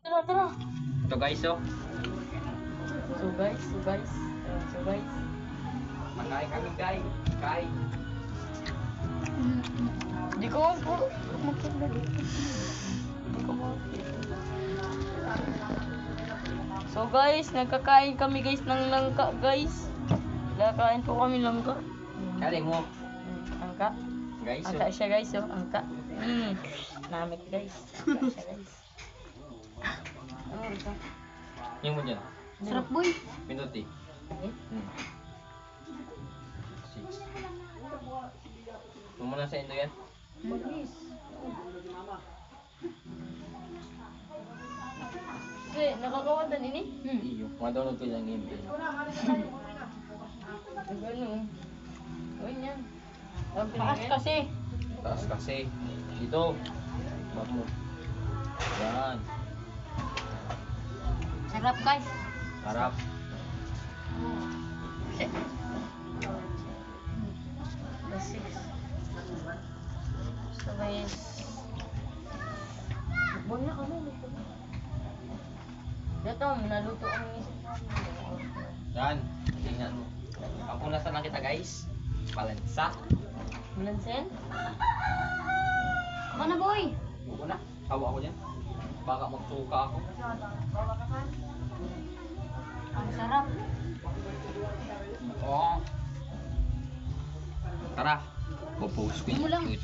Tara, tara. Ito guys, oh. So guys. Makain kami guys. Kain. Hindi ko makita dito. Hindi ko makita. So guys, nagkakain kami guys ng langka guys. Nagkakain po kami langka. Kaling mo. Angka. Guys, oh. Angka siya guys, oh. Angka. Namit guys. Angka siya guys. Ano ito? Yung mo dyan. Sarap boy. Minuti. Eh? 6. Muna sa indo yan. Mabilis. Kasi, nakakawatan ini. Iyo. Madunod ko lang yung game. Ganun. Gawin yan. Taas kasi. Taas kasi. Dito. Bak mo. Yan. Sarap guys. Harap. Basic. So guys. Buwan na kami. Ito, naluto ang isip namin. Yan. Tingnan mo. Papunasan lang kita guys. Balansa. Bulansen? Ano na boy? Buko na. Hawa ako dyan. Baka magsuka ako. Ang sarap. Oo. Tara. Popost ko Hindi mo lang. yung